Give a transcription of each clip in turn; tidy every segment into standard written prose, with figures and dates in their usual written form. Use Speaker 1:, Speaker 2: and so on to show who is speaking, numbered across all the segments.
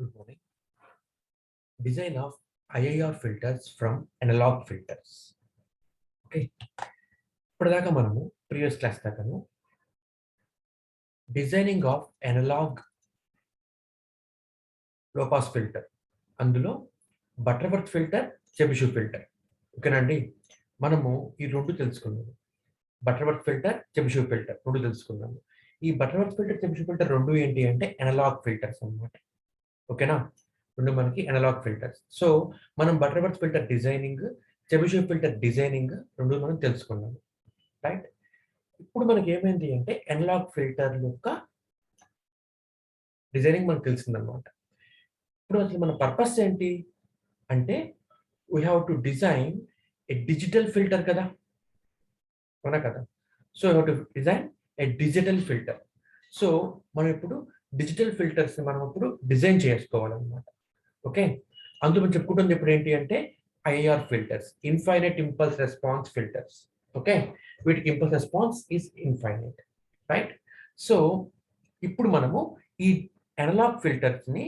Speaker 1: Good morning. Design of IIR filters from analog filters. Okay. ఇప్పటిదాకా మనము previous class దాకాను designing of analog low pass filter, అందులో Butterworth filter, Chebyshev filter. ఓకేనండి, మనము ఈ రెండు తెలుసుకున్నాము. బటర్వర్త్ ఫిల్టర్, చెబిషెవ్ ఫిల్టర్ రెండు తెలుసుకున్నాము. ఈ బటర్వర్త్ ఫిల్టర్, చెబిషెవ్ ఫిల్టర్ రెండు ఏంటి అంటే అనలాగ్ ఫిల్టర్స్ అన్నమాట. ఓకేనా, రెండు మనకి అనలాగ్ ఫిల్టర్స్. సో మనం Butterworth filter designing, Chebyshev filter designing రెండు మనం తెలుసుకున్నాము, రైట్? ఇప్పుడు మనకి ఏమైంది అంటే అనలాగ్ ఫిల్టర్ యొక్క డిజైనింగ్ మనకు తెలిసిందనమాట. ఇప్పుడు అసలు మన పర్పస్ ఏంటి అంటే we have to design A digital filter కదా, అవునా కదా? So you have to design A digital filter. So మనం ఇప్పుడు డిజిటల్ ఫిల్టర్స్ మనం ఇప్పుడు డిజైన్ చేసుకోవాలన్నమాట. ఓకే, అందులో మనం చెప్పుకుంటుంది ఇప్పుడు ఏంటి అంటే IIR filters, infinite impulse response filters. Okay, వీటికి impulse response is infinite, right? So ఇప్పుడు మనము ఈ అనలాగ్ ఫిల్టర్స్ ని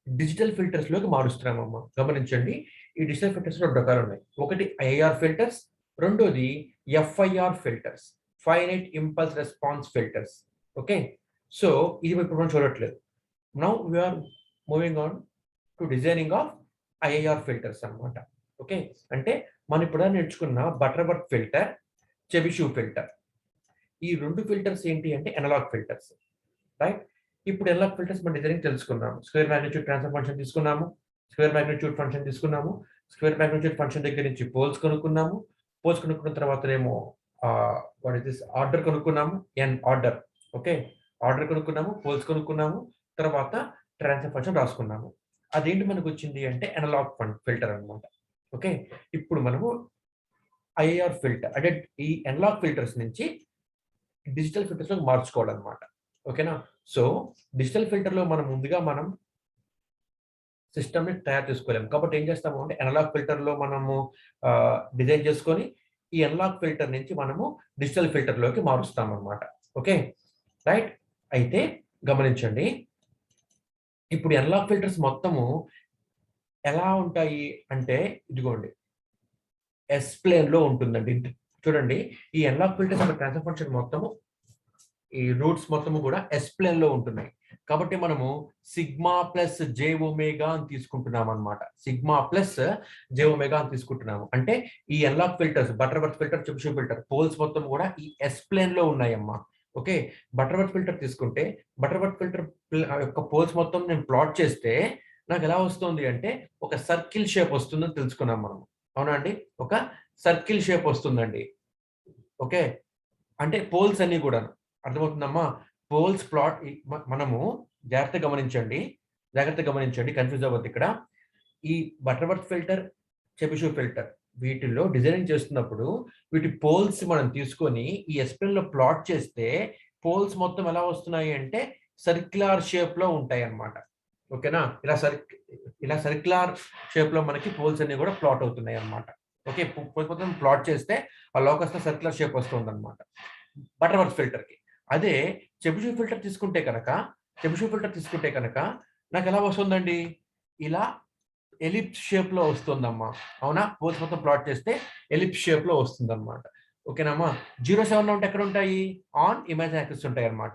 Speaker 1: డిజిటల్ ఫిల్టర్స్ లోకి మారుస్తున్నామమ్మా. గమనించండి, ఈ డిజిటల్ ఫిల్టర్స్ రెండు రకాలు ఉన్నాయి. ఒకటి ఐఆర్ ఫిల్టర్స్, రెండోది FIR filters, finite impulse response filters. Okay, so ఇది ఇప్పుడు మనం చూడట్లేదు. Now we are moving on to designing of IIR filters అన్నమాట. ఓకే, అంటే మనం ఇప్పుడు నేర్చుకున్న బటర్వర్త్ ఫిల్టర్, చెబిషెవ్ ఫిల్టర్, ఈ రెండు ఫిల్టర్స్ ఏంటి అంటే అనలాగ్ ఫిల్టర్స్, రైట్? ఇప్పుడు అనలాగ్ ఫిల్టర్స్ మన డిజైనింగ్ తెలుసుకున్నాము. స్క్వేర్ మాగ్నిట్యూడ్ ట్రాన్స్ఫర్ ఫంక్షన్ తీసుకున్నాము, స్క్వేర్ మాగ్నిట్యూడ్ ఫంక్షన్ తీసుకున్నాము, స్క్వేర్ మాగ్నిట్యూడ్ ఫంక్షన్ దగ్గర నుంచి పోల్స్ కనుక్కున్నాము. పోల్స్ కనుక్కున్న తర్వాతనేమో వాట్ ఇస్ దిస్ ఆర్డర్ కనుక్కున్నాము, ఎన్ ఆర్డర్. ఓకే, ఆర్డర్ కనుక్కున్నాము, పోల్స్ కనుక్కున్నాము, తర్వాత ట్రాన్స్ఫర్ ఫంక్షన్ రాసుకున్నాము. అదేంటి మనకు వచ్చింది అంటే అనలాగ్ ఫిల్టర్ అన్నమాట. ఓకే, ఇప్పుడు మనము ఐఆర్ ఫిల్టర్ అంటే ఈ అనలాగ్ ఫిల్టర్స్ నుంచి డిజిటల్ ఫిల్టర్స్ లో మార్చుకోవాలన్నమాట. ఓకేనా? సో డిజిటల్ ఫిల్టర్ లో మనం ముందుగా మనం సిస్టమ్ ని తయారు చేసుకోలేము, కాబట్టి ఏం చేస్తాము అంటే అనలాగ్ ఫిల్టర్ లో మనము డిజైన్ చేసుకొని ఈ అనలాగ్ ఫిల్టర్ నుంచి మనము డిజిటల్ ఫిల్టర్ లోకి మారుస్తాం అన్నమాట. Okay, right? అయితే గమనించండి, ఇప్పుడు అనలాగ్ ఫిల్టర్స్ మొత్తము ఎలా ఉంటాయి అంటే ఇదిగోండి ఎస్ ప్లేన్ లో ఉంటుందండి. చూడండి, ఈ అనలాగ్ ఫిల్టర్స్ ట్రాన్స్ఫర్ ఫంక్షన్ మొత్తము, ఈ రూట్స్ మొత్తము కూడా ఎస్ ప్లేన్ లో ఉంటున్నాయి. కాబట్టి మనము సిగ్మా ప్లస్ జే ఒమేగా అని తీసుకుంటున్నాం అనమాట. సిగ్మా ప్లస్ జే ఒమేగా అని తీసుకుంటున్నాము. అంటే ఈ analogue filters, Butterworth filter, Chebyshev filter poles మొత్తం కూడా ఈ ఎస్ ప్లేన్ లో ఉన్నాయమ్మా. ఓకే, బటర్వర్త్ ఫిల్టర్ తీసుకుంటే బటర్వర్త్ ఫిల్టర్ యొక్క పోల్స్ మొత్తం నేను ప్లాట్ చేస్తే నాకు ఎలా వస్తుంది అంటే ఒక సర్కిల్ షేప్ వస్తుందని తెలుసుకున్నాం మనం. అవునా అండి? ఒక సర్కిల్ షేప్ వస్తుందండి. ఓకే, అంటే పోల్స్ అన్ని కూడా అర్థమవుతుందమ్మా. పోల్స్ ప్లాట్ మనము జాగ్రత్తగా గమనించండి, కన్ఫ్యూజ్ అవ్వద్దు ఇక్కడ. ఈ బటర్వర్త్ ఫిల్టర్, చెబిషెవ్ ఫిల్టర్ వీటిల్లో డిజైనింగ్ చేస్తున్నప్పుడు వీటి పోల్స్ మనం తీసుకొని ఈ ఎస్ప్రెన్ లో ప్లాట్ చేస్తే పోల్స్ మొత్తం ఎలా వస్తున్నాయి అంటే సర్క్యులర్ షేప్ లో ఉంటాయి అన్నమాట. ఓకేనా? ఇలా సర్క్యులర్ షేప్ లో మనకి పోల్స్ అన్ని కూడా ప్లాట్ అవుతున్నాయి అన్నమాట. ఓకే, పోల్స్ మొత్తం ప్లాట్ చేస్తే ఆ లోకస్ సర్క్యులర్ షేప్ వస్తుంది అనమాట బటర్వర్త్ ఫిల్టర్ కి. అదే చెబిషెవ్ ఫిల్టర్ తీసుకుంటే కనుక నాకు ఎలా వస్తుందండి, ఇలా ఎలిప్స్ షేప్ లో వస్తుందమ్మా. అవునా? పోల్స్ మొత్తం ప్లాట్ చేస్తే ఎలిప్స్ షేప్ లో వస్తుంది అనమాట. ఓకేనమ్మా? 0, 7 ఉంటే ఎక్కడ ఉంటాయి? ఆన్ ఇమాజిన్ యాక్సిస్ ఉంటాయి అనమాట.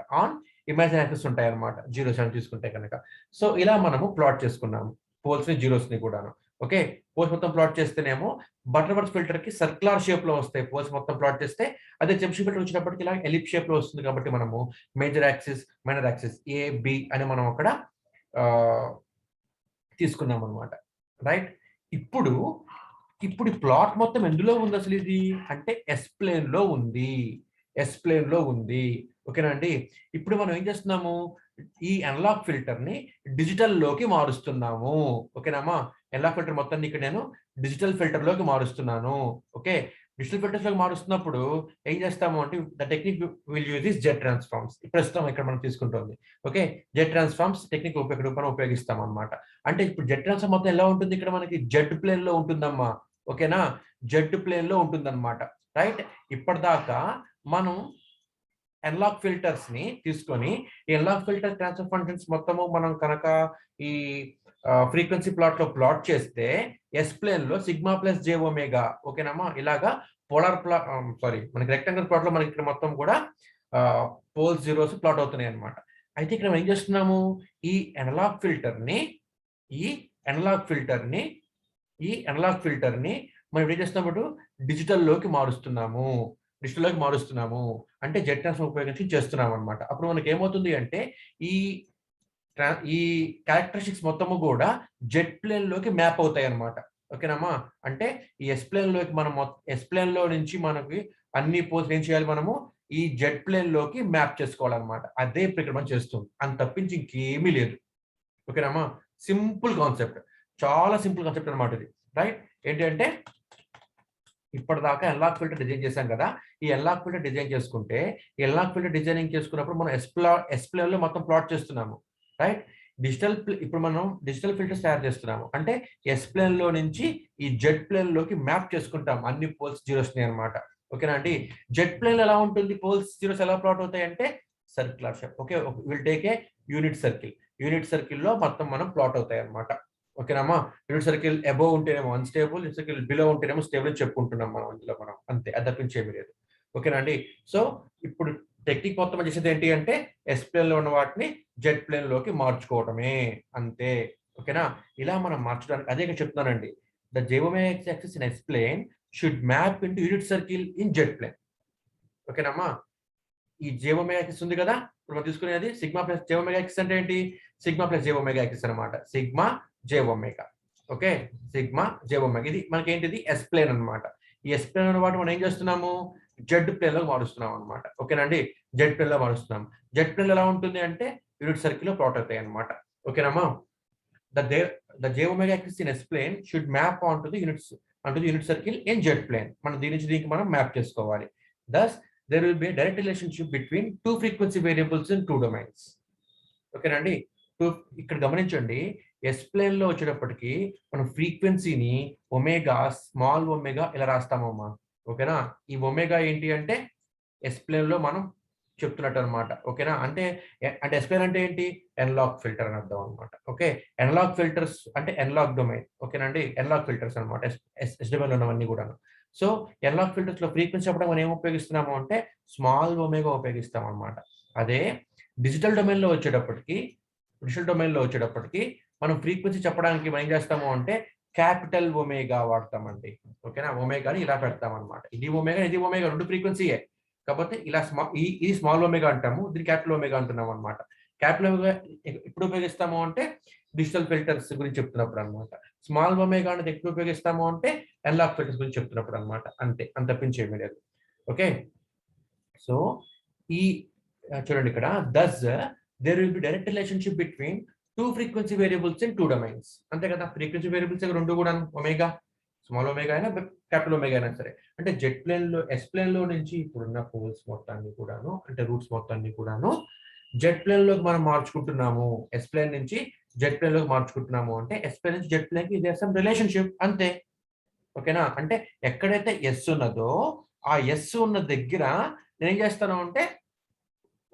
Speaker 1: 0, 7 తీసుకుంటే కనుక. సో ఇలా మనము ప్లాట్ చేసుకున్నాము పోల్స్ ని, జీరోస్ ని కూడాను. ఓకే, పోల్స్ మొత్తం ప్లాట్ చేస్తేనేమో బటర్వర్త్ ఫిల్టర్ కి సర్క్యులర్ షేప్ లో వస్తాయి పోల్స్ మొత్తం ప్లాట్ చేస్తే. అదే చెబిషెవ్ ఫిల్టర్ వచ్చినప్పటికీ ఇలా ఎలిప్ షేప్ లో వస్తుంది. కాబట్టి మనము major axis, minor axis, A B అని మనం అక్కడ తీసుకున్నాం అనమాట, రైట్? ఇప్పుడు ఈ ప్లాట్ మొత్తం ఎందులో ఉంది అసలు ఇది అంటే ఎస్ ప్లేన్ లో ఉంది. ఓకేనా అండి? ఇప్పుడు మనం ఏం చేస్తున్నాము, ఈ అనలాగ్ ఫిల్టర్ ని డిజిటల్ లోకి మారుస్తున్నాము. ఓకేనామా? అనలాగ్ ఫిల్టర్ మొత్తాన్ని ఇక్కడ నేను డిజిటల్ ఫిల్టర్ లోకి మారుస్తున్నాను. ఓకే, డిజిటల్ ఫిల్టర్స్ లోకి మారుస్తున్నప్పుడు ఏం చేస్తాము అంటే the technique will use is jet transforms. ప్రస్తుతం ఇక్కడ మనం తీసుకుంటుంది. ఓకే, జెట్ ట్రాన్స్ఫార్మ్స్ టెక్నిక్ ఉపయోగిస్తాం అనమాట. అంటే ఇప్పుడు జెట్ ట్రాన్స్ఫార్మ్ మొత్తం ఎలా ఉంటుంది, ఇక్కడ మనకి జెడ్ ప్లేన్ లో ఉంటుందమ్మా. ఓకేనా? జెడ్ ప్లేన్ లో ఉంటుందన్నమాట, రైట్? ఇప్పటిదాకా మనం ఎన్లాక్ ఫిల్టర్స్ ని తీసుకొని ఈ ఎన్లాక్ ఫిల్టర్ ట్రాన్స్ఫర్ ఫంక్షన్స్ మొత్తము మనం కనుక ఈ ఫ్రీక్వెన్సీ ప్లాట్ లో ప్లాట్ చేస్తే ఎస్ ప్లేన్ లో సిగ్మా ప్లస్ జే ఒమేగా ఓకేనమ్మా ఇలాగా పోలార్ ప్లాట్ మనకి రెక్టాంగిల్ ప్లాట్ లో మనకి ఇక్కడ మొత్తం కూడా పోల్ జీరోస్ ప్లాట్ అవుతున్నాయి అనమాట. అయితే ఇక్కడ మనం ఏం చేస్తున్నాము ఈ ఎనలాగ్ ఫిల్టర్ ని ఈ ఎనలాగ్ ఫిల్టర్ ని మనం ఏం చేస్తున్నాము డిజిటల్లోకి మారుస్తున్నాము అంటే జెట్ ట్రాన్స్ఫర్ ఉపయోగించి చేస్తున్నాం అనమాట. అప్పుడు మనకి ఏమవుతుంది అంటే ఈ క్యారెక్టరిస్టిక్స్ మొత్తము కూడా జెట్ ప్లేన్ లోకి మ్యాప్ అవుతాయి అనమాట. ఓకేనమ్మా అంటే ఈ ఎస్ ప్లేన్ లోకి మనం ఎస్ ప్లేన్ లో నుంచి మనకి అన్ని పోల్స్ ఏం చేయాలి మనము ఈ జెట్ ప్లేన్ లోకి మ్యాప్ చేసుకోవాలన్నమాట. అదే ఇప్పుడు ఇక్కడ మనం చేస్తుంది అంత తప్పించి ఇంకేమీ లేదు. ఓకేనమ్మా సింపుల్ కాన్సెప్ట్, చాలా సింపుల్ కాన్సెప్ట్ అనమాట ఇది. రైట్ ఏంటి అంటే ఇప్పటిదాకా ఎన్లాక్ ఫిల్టర్ డిజైన్ చేశాం కదా, ఈ ఎన్లాక్ ఫిల్టర్ డిజైన్ చేసుకుంటే ఎన్లాక్ ఫిల్టర్ డిజైనింగ్ చేసుకున్నప్పుడు మనం ఎస్ ప్లేన్ లో మొత్తం ప్లాట్ చేస్తున్నాము. రైట్ ఇప్పుడు మనం డిజిటల్ ఫిల్టర్స్ తయారు చేస్తున్నాము అంటే ఎస్ ప్లేన్ లో నుంచి ఈ జెడ్ ప్లేన్ లోకి మ్యాప్ చేసుకుంటాం అన్ని పోల్స్ జీరోస్ అనమాట. ఓకేనా అండి. జెడ్ ప్లేన్ ఎలా ఉంటుంది, పోల్స్ జీరోస్ ఎలా ప్లాట్ అవుతాయి అంటే circular shape. Okay will take a unit circle లో మొత్తం మనం ప్లాట్ అవుతాయి అనమాట. ఓకేనమ్మా యూనిట్ సర్కిల్ అబోవ్ ఉంటేనేమో అన్స్టేబుల్, యూనిట్ సర్కిల్ బిలో ఉంటేనేమో స్టేబుల్ చెప్పుకుంటున్నాం మనం అందులో మనం అంతే, అది తప్పించేమీ లేదు. ఓకేనా అండి. సో ఇప్పుడు టెక్నిక్ మొత్తం చేసేది ఏంటి అంటే ఎస్ ప్లేన్ లో ఉన్న వాటిని జెడ్ ప్లేన్ లోకి మార్చుకోవడమే అంతే. ఓకేనా ఇలా మనం మార్చడానికి అదే చెప్తున్నానండి. The geometric axis in s plane should map into unit circle in z plane. ఓకేనమ్మా ఈ జెఓమెట్రిక్ యాక్సిస్ ఉంది కదా ఇప్పుడు మనం తీసుకునేది సిగ్మా ప్లస్ జెఓమెట్రిక్ యాక్సిస్ అంటే ఏంటి, సిగ్మా ప్లస్ జెఓమెట్రిక్ యాక్సిస్ అనమాట. సిగ్మా జెఓమెగా. ఓకే సిగ్మా జెఓమెగా ఇది మనకి ఏంటిది ఎస్ ప్లేన్ అనమాట. ఈ ఎస్ ప్లేన్ అన్న వాటి మనం ఏం చేస్తున్నాము జెడ్ ప్లేన్ లో మారుస్తున్నాం అనమాట. ఓకేనండి జెడ్ ప్లేన్ లో మారుస్తున్నాం. జెడ్ ప్లేన్ ఎలా ఉంటుంది అంటే యూనిట్ సర్కిల్ లో ప్లాట్ అవుతాయి అనమాట. ఓకేనమ్మా the j omega axis in s plane should map onto the unit circle in z plane. మనం దీని నుంచి దీనికి మనం మ్యాప్ చేసుకోవాలి. దస్ there will be a direct relationship between two frequency variables in two domains. ఓకేనండి ఇక్కడ గమనించండి ఎస్ ప్లేన్ లో వచ్చేటప్పటికి మనం ఫ్రీక్వెన్సీని ఒమేగా స్మాల్ ఒమేగా ఇలా రాస్తామమ్మా. ఓకేనా ఈ ఒమేగా ఏంటి అంటే ఎస్ ప్లేన్ లో మనం చెప్తున్నట్టు అనమాట. ఓకేనా అంటే ఎస్ ప్లేన్ అంటే ఏంటి ఎన్లాక్ ఫిల్టర్ అని అర్థం అనమాట. ఓకే ఎన్లాక్ ఫిల్టర్స్ అంటే ఎన్లాక్ డొమైన్. ఓకేనండి ఎన్లాక్ ఫిల్టర్స్ అనమాట ఎస్ డొమైన్ ఉన్నవన్నీ కూడా. సో ఎన్లాక్ ఫిల్టర్స్ లో ఫ్రీక్వెన్సీ చెప్పడం మనం ఏం ఉపయోగిస్తున్నాము అంటే స్మాల్ ఒమేగా ఉపయోగిస్తాం అనమాట. అదే డిజిటల్ డొమైన్ లో వచ్చేటప్పటికి మనం ఫ్రీక్వెన్సీ చెప్పడానికి మనం ఏం చేస్తాము అంటే క్యాపిటల్ ఒమేగా వాడతామండి. ఓకేనా ఒమేగాని ఇలా పెడతాం అనమాట. ఇది ఒమేగా రెండు ఫ్రీక్వెన్సీయే కాకపోతే ఇలా ఇది స్మాల్ ఒమేగా అంటాము, దీన్ని క్యాపిటల్ ఒమేగా అంటున్నాం అనమాట. క్యాపిటల్ ఒమేగా ఎప్పుడు ఉపయోగిస్తాము అంటే డిజిటల్ ఫిల్టర్స్ గురించి చెప్తున్నప్పుడు అనమాట. స్మాల్ ఒమేగా అనేది ఎప్పుడు ఉపయోగిస్తాము అంటే ఎన్లాక్ ఫిల్టర్స్ గురించి చెప్తున్నప్పుడు అనమాట. అంతే అంత తప్పించేమీ లేదు. ఓకే సో ఈ చూడండి ఇక్కడ thus there will be direct relationship between two frequency variables in two domains. అంతే కదా ఫ్రీక్వెన్సీ వేరియబుల్స్ రెండు కూడా ఒమేగా స్మాల్ ఒమేగా అయినా క్యాపిటల్ ఒమేగా అయినా సరే. అంటే జెడ్ ప్లేన్ లో ఎస్ ప్లేన్ లో నుంచి ఇప్పుడున్న పోల్స్ మొత్తాన్ని కూడాను అంటే రూట్స్ మొత్తాన్ని కూడాను జెడ్ ప్లేన్ లోకి మనం మార్చుకుంటున్నాము. ఎస్ ప్లేన్ నుంచి జెడ్ ప్లేన్ లోకి మార్చుకుంటున్నాము అంటే ఎస్ ప్లేన్ నుంచి జెడ్ ప్లేన్ కి ఇదే సమ్ రిలేషన్షిప్ అంతే. ఓకేనా అంటే ఎక్కడైతే ఎస్ ఉన్నదో ఆ ఎస్ ఉన్న దగ్గర నేను ఏం చేస్తాను అంటే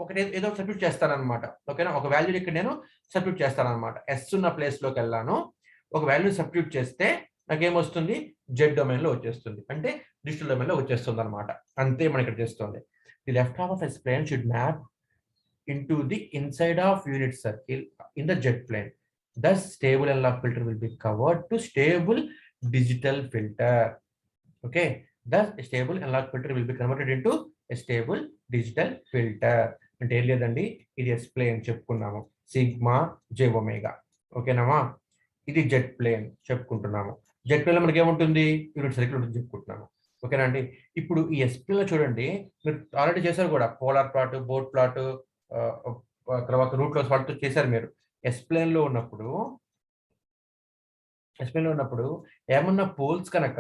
Speaker 1: ఒకటి ఏదో సబ్స్టిట్యూట్ చేస్తాను అనమాట. ఓకేనా ఒక వాల్యూ ఇక్కడ నేను సబ్స్టిట్యూట్ చేస్తాను అనమాట. ఎస్ ఉన్న ప్లేస్ లోకి వెళ్ళాను, ఒక వాల్యూ సబ్స్టిట్యూట్ చేస్తే నాకేమొస్తుంది జెడ్ డొమైన్ లో వచ్చేస్తుంది అంటే డిజిటల్ డొమైన్ లో వచ్చేస్తుంది అనమాట. అంతే మన ఇక్కడ చేస్తుంది. The left half of S plane should map into the inside of unit circle in the jet plane. Thus, stable N-lock filter will be covered to stable digital filter. Okay. Thus, a stable N-lock filter will be converted into a stable digital filter. అంటే ఏం లేదండి ఇది yes plane చెప్పుకున్నాము sigma J omega. ఓకేనామా ఇది jet plane చెప్పుకుంటున్నాము. Jet plane లో మనకి ఏముంటుంది unit circle ఉంటుంది చెప్పుకుంటున్నాము. ఓకేనా అండి. ఇప్పుడు ఈ ఎస్ ప్లేన్ లో చూడండి మీరు ఆల్రెడీ చేశారు కూడా పోలార్ ప్లాట్ బోర్డ్ ప్లాట్ తర్వాత రూట్ లో వాటితో చేశారు మీరు. ఎస్ ప్లేన్ లో ఉన్నప్పుడు ఏమన్నా పోల్స్ కనుక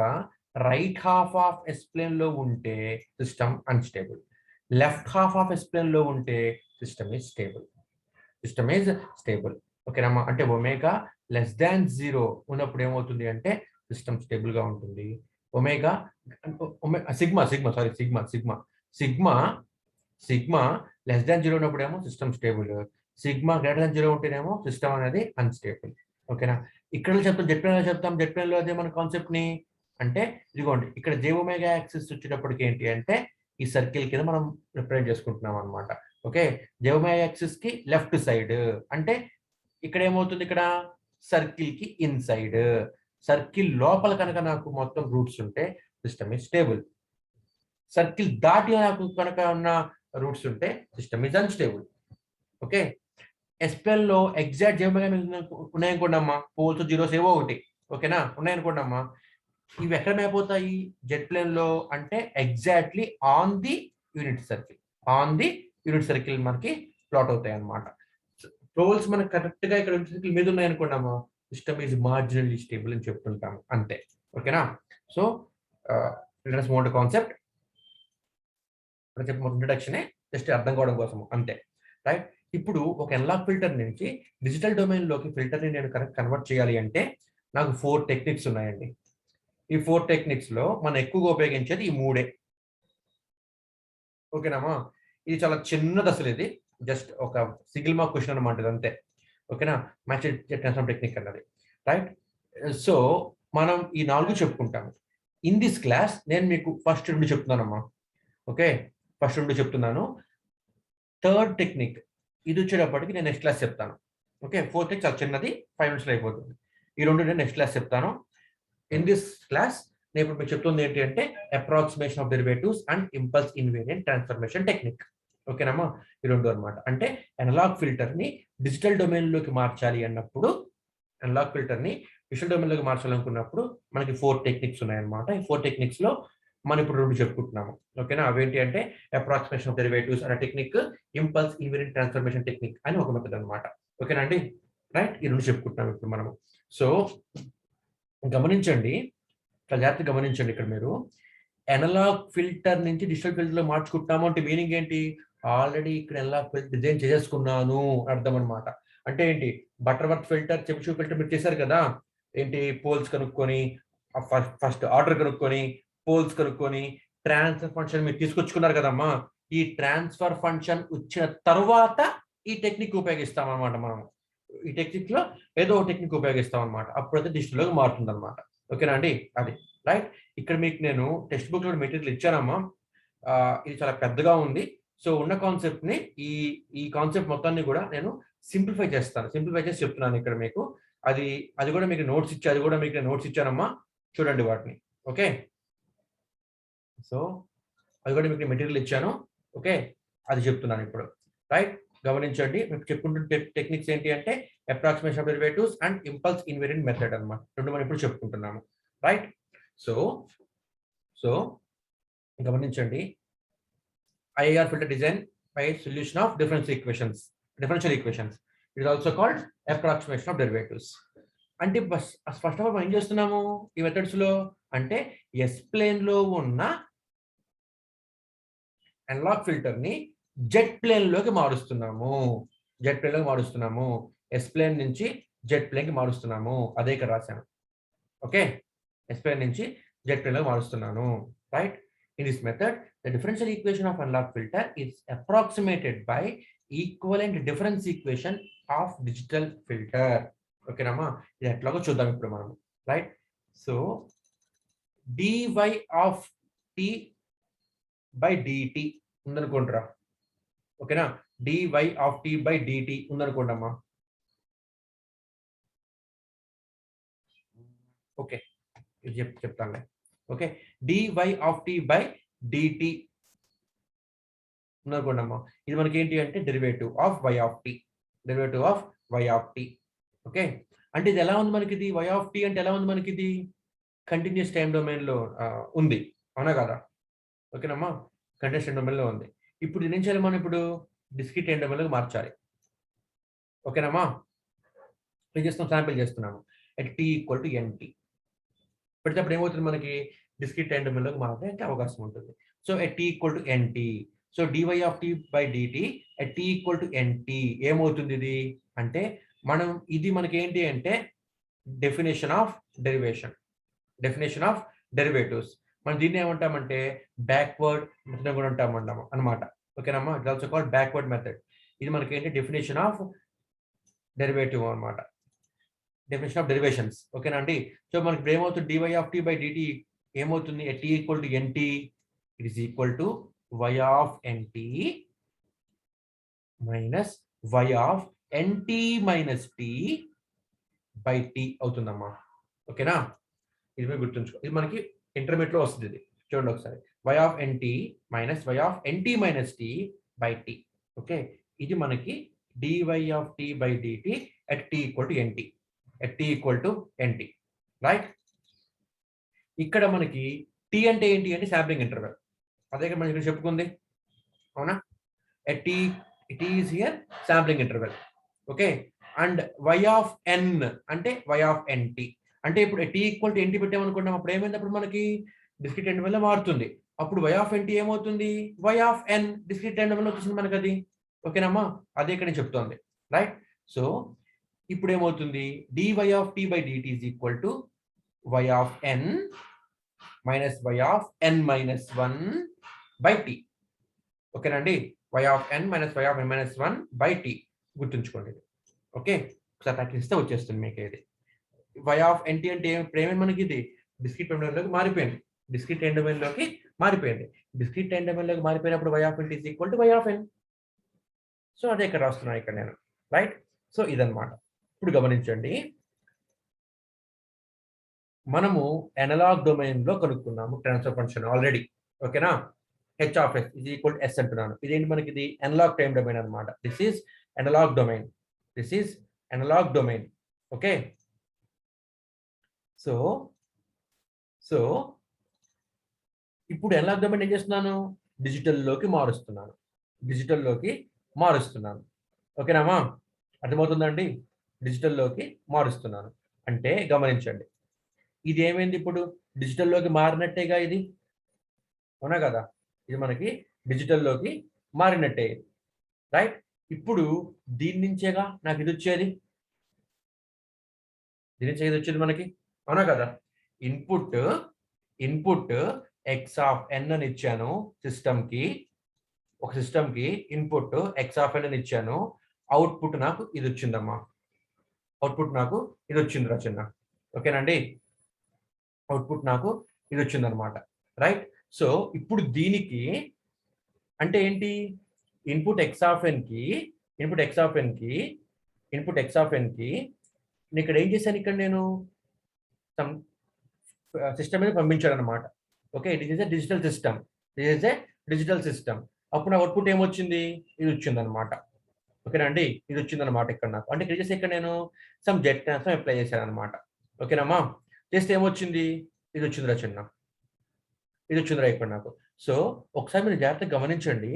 Speaker 1: right half of S plane లో ఉంటే system unstable, left half of S plane లో ఉంటే సిస్టమ్ ఈజ్ స్టేబుల్. ఓకేనమ్మా అంటే ఒమేగా లెస్ దాన్ 0 ఉన్నప్పుడు ఏమవుతుంది అంటే సిస్టమ్ స్టేబుల్ గా ఉంటుంది. Omega sigma sigma less than 0 ఉన్నప్పుడేమో system stable, sigma greater than 0 ఉంటేనేమో సిస్టమ్ అనేది అన్స్టేబుల్. ఓకేనా? ఇక్కడ చెప్తాం జెడ్ ప్లేన్ లో చెప్తాం, జెడ్ ప్లేన్ లో అదే మన కాన్సెప్ట్ ని అంటే ఇదిగోండి ఇక్కడ జేఓమేగా యాక్సిస్ వచ్చేటప్పటికి ఏంటి అంటే ఈ సర్కిల్ కింద మనం రిప్రజెంట్ చేసుకుంటున్నాం అనమాట. ఓకే, జేఓమేగా యాక్సిస్ కి లెఫ్ట్ సైడ్ అంటే ఇక్కడ ఏమవుతుంది, ఇక్కడ సర్కిల్ కి ఇన్సైడ్, సర్కిల్ లోపల కనుక నాకు మొత్తం రూట్స్ ఉంటే సిస్టమ్ ఈజ్ స్టేబుల్, సర్కిల్ దాటి నాకు కనుక ఉన్న రూట్స్ ఉంటే సిస్టమ్ ఈజ్ అన్స్టేబుల్. ఓకే, ఎస్ప్లెన్ లో ఎగ్జాక్ట్ జేఓమేగా ఉన్నాయనుకోండి అమ్మా, పోల్స్ జీరోస్ ఏవో ఒకటి, ఓకేనా, ఉన్నాయనుకోండి అమ్మా, ఇవి ఎక్కడ మ్యాప్ అవుతాయి జెడ్ ప్లేన్ లో అంటే exactly on the unit circle, on the unit circle మనకి ప్లాట్ అవుతాయి అన్నమాట. పోల్స్ మనకి కరెక్ట్ గా ఇక్కడ సర్కిల్ మీద ఉన్నాయి అనుకున్నాము, సిస్టమ్ ఈజ్ మార్జినల్లీ స్టేబుల్ అని చెప్తుంటాము అంతే. ఓకేనా? So let's move to concept. చెప్పిన ఇంట్రడక్షనే జస్ట్ అర్థం కావడం కోసం అంతే, రైట్? ఇప్పుడు ఒక ఎన్లాగ్ ఫిల్టర్ నుంచి డిజిటల్ డొమైన్ లోకి ఫిల్టర్ ని నేను కన్వర్ట్ చేయాలి అంటే నాకు 4 టెక్నిక్స్ ఉన్నాయండి. ఈ 4 టెక్నిక్స్ లో మనం ఎక్కువగా ఉపయోగించేది ఈ 3. ఓకేనామా? ఇది చాలా చిన్నది అసలు, ఇది జస్ట్ ఒక సింగిల్ మార్క్ క్వశ్చన్ అనమాట అంతే. ఓకేనా? మ్యాచ్ ట్రాన్స్ఫార్మ్ టెక్నిక్ అన్నది, రైట్? సో మనం ఈ 4 చెప్పుకుంటాము. ఇన్ దిస్ క్లాస్ నేను మీకు ఫస్ట్ 2 చెప్తున్నానమ్మా. ఓకే, ఫస్ట్ 2 చెప్తున్నాను. థర్డ్ టెక్నిక్ ఇది వచ్చేటప్పటికి నేను నెక్స్ట్ క్లాస్ చెప్తాను. ఓకే, ఫోర్త్ చాలా చిన్నది, 5 minutes అయిపోతుంది. ఈ 2 నేను నెక్స్ట్ క్లాస్ చెప్తాను. ఇన్ దిస్ క్లాస్ నేను ఇప్పుడు మీకు చెప్తుంది ఏంటి అంటే approximation of derivatives and impulse invariant transformation technique. ఓకేనమ్మా? ఈ 2 అనమాట. అంటే అనలాగ్ ఫిల్టర్ ని డిజిటల్ డొమైన్ లోకి మార్చాలి అన్నప్పుడు, అనలాగ్ ఫిల్టర్ ని డిజిటల్ డొమైన్ లోకి మార్చాలనుకున్నప్పుడు మనకి 4 టెక్నిక్స్ ఉన్నాయన్నమాట. ఈ 4 టెక్నిక్స్ లో మనం ఇప్పుడు 2 చెప్పుకుంటున్నాము. ఓకేనా? అవేంటి అంటే అప్రాక్సిమేషన్ ఆఫ్ డెరివేటివ్స్ అనే technique, impulse invariant transformation technique అని ఒక మెథడ్ అనమాట. ఓకేనా అండి? రైట్, ఈ 2 చెప్పుకుంటున్నాం ఇప్పుడు మనము. సో గమనించండి, జాగ్రత్తగా గమనించండి. ఇక్కడ మీరు అనలాగ్ ఫిల్టర్ నుంచి డిజిటల్ ఫిల్టర్ లో మార్చుకుంటాము అంటే మీనింగ్ ఏంటి? ఆల్రెడీ ఇక్కడ అనలాగ్ ఫిల్టర్ డిజైన్ చేసేసుకున్నాను అర్థం అనమాట. అంటే ఏంటి, బటర్ వర్త్ ఫిల్టర్, చెబిషూ ఫిల్టర్ మీరు చేశారు కదా, ఏంటి పోల్స్ కనుక్కొని, ఫస్ట్ ఆర్డర్ కనుక్కొని, పోల్స్ కనుక్కొని, ట్రాన్స్ఫర్ ఫంక్షన్ మీరు తీసుకొచ్చుకున్నారు కదమ్మా. ఈ ట్రాన్స్ఫర్ ఫంక్షన్ వచ్చిన తర్వాత ఈ టెక్నిక్ ఉపయోగిస్తాం అనమాట. మనం ఈ టెక్నిక్ లో ఏదో ఒక టెక్నిక్ ఉపయోగిస్తాం అనమాట. అప్పుడైతే డిజిటల్ లోకి మారుతుంది అనమాట. ఓకేనా అండి? అది రైట్. ఇక్కడ మీకు నేను టెక్స్ట్ బుక్ లో మెటీరియల్ ఇచ్చానమ్మా. ఇది చాలా పెద్దగా ఉంది. సో ఉన్న కాన్సెప్ట్ ని ఈ కాన్సెప్ట్ మొత్తాన్ని కూడా నేను సింప్లిఫై చేస్తాను, సింప్లిఫై చేసి చెప్తున్నాను ఇక్కడ మీకు. అది కూడా మీకు నోట్స్ ఇచ్చి, అది కూడా మీకు నోట్స్ ఇచ్చానమ్మా, చూడండి వాటిని. ఓకే, సో అది కూడా మీకు మెటీరియల్ ఇచ్చాను. ఓకే, అది చెప్తున్నాను ఇప్పుడు. రైట్, గమనించండి. మీకు చెప్పుకుంటున్న టెక్నిక్స్ ఏంటి అంటే approximation of derivatives and impulse invariant method అన్నమాట. 2 మనం ఇప్పుడు చెప్పుకుంటున్నాము. రైట్, సో గమనించండి. IR filter design by solution of differential equations. It is also called approximation of derivatives. అంటే ఫస్ట్ ఆఫ్ ఆల్ మనం ఏం చేస్తున్నాము ఈ మెథడ్స్ లో అంటే ఎస్ ప్లేన్ లో ఉన్న అనలాగ్ ఫిల్టర్ ని జెడ్ ప్లేన్ లోకి మారుస్తున్నాము. ఎస్ ప్లేన్ నుంచి జెడ్ ప్లేన్ కి మారుస్తున్నాము. అదే ఇక్కడ రాశాను. ఓకే, ఎస్ ప్లేన్ నుంచి జెడ్ ప్లేన్ లోకి మారుస్తున్నాను. Right, in this method the differential equation of analog filter is approximated by equivalent difference equation of digital filter. ఓకేనమ్మా? ఇది ఎట్లాగో చూద్దాం ఇప్పుడు మనం. Right, so dy of t by dt ఉందనుకుంటారా? ఓకేనా? dy of t by dt ఉందనుకోండమ్మా. Okay, ఇది చెప్తానులే. Okay, dy of t by dt ఉందనుకోండమ్మా. ఇది మనకి ఏంటి అంటే derivative of y of t. Okay, అంటే ఇది ఎలా ఉంది మనకి? ఇది y ఆఫ్ t అంటే ఎలా ఉంది మనకి? ఇది కంటిన్యూస్ టైం డొమైన్ లో ఉంది, అవునా కదా? ఓకేనమ్మా, కంటిన్యూస్ టైం డొమైన్ లో ఉంది. ఇప్పుడు ఏం చేయాలి మనం? ఇప్పుడు డిస్క్రీట్ టైం డొమైన్ లోకి మార్చాలి. ఓకేనమ్మా? ఏం చేస్తున్నాం? శాంపిల్ చేస్తున్నాము. At t equal to nt పెడితే ఏమవుతుంది మనకి? డిస్క్రీట్ టైం డొమైన్ లోకి మారడానికి అవకాశం ఉంటుంది. So at t equal to nt, so dy of t by dt at t equal to nt ఏమవుతుంది? ఇది అంటే ఇది మనకి ఏంటి అంటే డెఫినేషన్ ఆఫ్ డెరివేటివ్స్. మనం దీన్ని ఏమంటామంటే బ్యాక్వర్డ్ మెథడ్ కూడా అంటాం అన్నమాట. ఓకేనమ్మా, it also called backward method. ఇది మనకి ఏంటి డెఫినేషన్ ఆఫ్ డెరివేటివ్ అనమాట, డెఫినేషన్ ఆఫ్ డెరివేషన్స్. ఓకేనా అండి. సో మనకి ఇప్పుడు ఏమవుతుంది, dy of tea by dt ఏమవుతుంది, t equal to nt, it is equal to y of NT minus y of NT minus tea by t అవుతుందమ్మా. ఓకేనా, ఇది మీరు గుర్తుంచుకో, ఇది మనకి ఇంటర్మీడియట్ లో వస్తుంది. ఇది చూడండి ఒకసారి, y of NT minus y of NT minus tea by T. Okay, ఇది మనకి dy of tea by DT at t equal to NT, at t equal to NT, right. ఇక్కడ మనకి టీ అంటే ఏంటి అంటే శాంప్లింగ్ ఇంటర్వెల్, అదే కదా మనం ఇక్కడ చెప్పుకుంది, అవునా. at t it is here sampling interval. Okay, and y of n అంటే y ఆఫ్ nt అంటే ఇప్పుడు t ఈక్వల్ టు nt పెట్టామనుకున్నాం, అప్పుడు ఏమైంది, అప్పుడు మనకి డిస్క్రీట్ ఇంటర్వెల్ లో మారుతుంది. అప్పుడు y ఆఫ్ nt ఏమవుతుంది, y of n discrete interval లో వచ్చేసింది మనకి అది. ఓకేనమ్మా, అదే ఇక్కడ నేను చెప్తోంది, రైట్. సో ఇప్పుడు ఏమవుతుంది, dy of t by dt is equal to y of n minus y of n minus 1 by t. ఓకేనండి, y of n minus y of n minus 1 by t గుర్తుంచుకోండి. ఓకే, ఒకసారి practice ఇస్తే వచ్చేస్తుంది మీకు ఇది. y of nt అంటే ఇప్పుడు ఏమైంది మనకి, ఇది డిస్క్రీట్ టైం డొమైన్లోకి మారిపోయింది, డిస్క్రీట్ టైం డొమైన్లోకి మారిపోయింది. డిస్క్రీట్ టైం డొమైన్లోకి మారిపోయినప్పుడు y of n is equal to y of n. So అదే ఇక్కడ రాస్తున్నాను ఇక్కడ నేను, రైట్. సో ఇదన్నమాట. ఇప్పుడు గమనించండి, మనము అనలాగ్ డొమైన్ లో కనుక్కున్నాము ట్రాన్స్ఫర్ ఫంక్షన్ ఆల్రెడీ. ఓకేనా, h of s is equal to s అంటున్నాను. ఇదేంటి మనకి, ఇది అనలాగ్ టైం డొమైన్ అనమాట. This is analogue domain, this is analogue domain. Okay, so so ఇప్పుడు అనలాగ్ డొమైన్ ఏం చేస్తున్నాను, డిజిటల్లోకి మారుస్తున్నాను, డిజిటల్లోకి మారుస్తున్నాను. ఓకేనామా, అర్థమవుతుందండి, డిజిటల్లోకి మారుస్తున్నాను అంటే గమనించండి, ఇది ఏమైంది, ఇప్పుడు డిజిటల్లోకి మారినట్టేగా ఇది, అవునా కదా. ఇది మనకి డిజిటల్లోకి మారినట్టే, రైట్. ఇప్పుడు దీని నుంచేగా నాకు ఇది వచ్చేది, దీని నుంచి ఇది వచ్చేది మనకి, అవునా కదా. ఇన్పుట్ ఇన్పుట్ ఎక్స్ ఆఫ్ ఎన్ అని ఇచ్చాను సిస్టమ్కి, ఒక సిస్టమ్కి ఇన్పుట్ ఎక్స్ ఆఫ్ ఎన్ అని ఇచ్చాను, అవుట్పుట్ నాకు ఇది వచ్చిందమ్మా, అవుట్పుట్ నాకు ఇది వచ్చింది రచన. ఓకేనండి, అవుట్పుట్ నాకు ఇది వచ్చిందనమాట, రైట్. సో ఇప్పుడు దీనికి అంటే ఏంటి, ఇన్పుట్ ఎక్స్ ఆఫ్ ఎన్కి ఇన్పుట్ ఎక్స్ ఆఫ్ ఎన్కి ఇన్పుట్ ఎక్స్ ఆఫ్ ఎన్కి ఇక్కడ ఏం చేశాను, ఇక్కడ నేను సిస్టమ్ మీద పంపించాను అనమాట. Okay, it is a digital system, it is a digital system. అప్పుడు నా అవుట్పుట్ ఏమొచ్చింది, ఇది వచ్చింది అనమాట. ఓకేనండి, ఇది వచ్చిందనమాట ఇక్కడ నాకు, అంటే ఇక్కడ చేసి ఇక్కడ నేను సమ్ జెట్ ట్రాన్స్ఫార్మ్ అప్లై చేశాను అనమాట. ఓకేనమ్మా, చేస్తే ఏమొచ్చింది, ఇది వచ్చిందిరా చిన్న, ఇది వచ్చిందిరా ఇక్కడ నాకు. సో ఒకసారి మీరు జాగ్రత్తగా గమనించండి,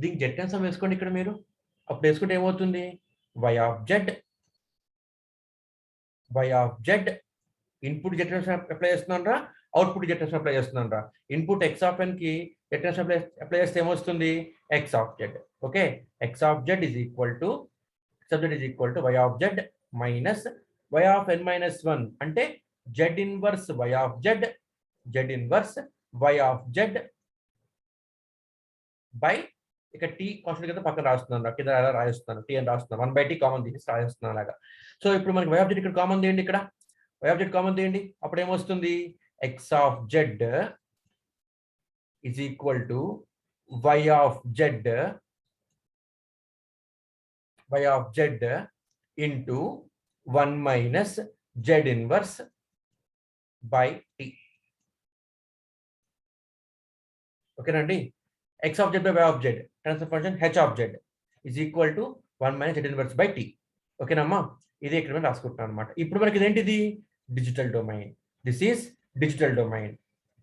Speaker 1: దీనికి జెట్ ట్రాన్స్ఫార్మ్ వేసుకోండి ఇక్కడ మీరు, అప్పుడు వేసుకుంటే ఏమవుతుంది, y of Z input jet transform apply చేస్తున్నాను రా, అవుట్పుట్ జెట్ ట్రాన్స్ఫార్మ్ అప్లై చేస్తున్నాను రా. ఇన్పుట్ ఎక్స్ ఆఫ్ ఎన్ కి జెట్ ట్రాన్స్ఫార్మ్ అప్లై చేస్తే ఏమొస్తుంది, x of Z. Okay, X of z is equal to y of Z minus y of n minus 1 అంటే Z inverse y of Z, Z inverse y of z by, ఇక్కడ tea constant కింద పక్కన రాస్తున్నాను, కింద అలా రాయిస్తున్నాను, tea అని రాస్తున్నాను, 1/t common తీసి రాయిస్తున్నాను అలాగా. సో ఇప్పుడు మనకి y ఆఫ్ జెడ్ ఇక్కడ కామన్ తీయండి, ఇక్కడ y ఆఫ్ జెడ్ కామన్ తీయండి, అప్పుడు ఏమొస్తుంది, x of z is equal to y of z into 1 minus Z inverse by t. ఓకేనండి, x of z by y of z transfer function h of z is equal to 1 minus Z inverse by t. ఓకేనమ్మా, ఇది ఇక్కడ మేము రాసుకుంటున్నాం అనమాట. ఇప్పుడు మనకి ఇదేంటిది, digital domain, this is digital domain.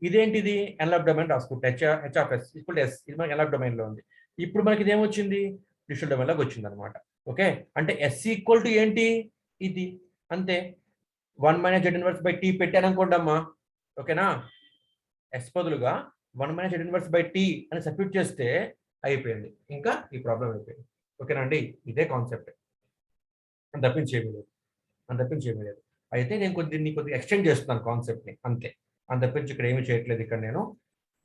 Speaker 1: ఇదేంటిది, అనలాగ్ డొమైన్ రాసుకుంటే h of s equal to s, ఇది మనకి అనలాగ్ డొమైన్ లో ఉంది. ఇప్పుడు మనకి ఇది ఏమొచ్చింది, డిజిటల్ డొమైన్ లోకి వచ్చింది అనమాట. ఓకే, అంటే s ఈక్వల్ టు ఏంటి, ఇది అంతే, 1 minus Z inverse by T పెట్టాను అనుకోండి అమ్మా. ఓకేనా, s బదులుగా 1 minus Z inverse by T అని సబ్స్టిట్యూట్ చేస్తే అయిపోయింది, ఇంకా ఈ ప్రాబ్లం అయిపోయింది. ఓకేనా అండి, ఇదే కాన్సెప్ట్, అని తప్పించేమీ లేదు. అయితే నేను కొద్దిగా ఎక్స్టెండ్ చేస్తున్నాను కాన్సెప్ట్ని అంతే, అని తప్పించి ఇక్కడ ఏమీ చేయట్లేదు. ఇక్కడ నేను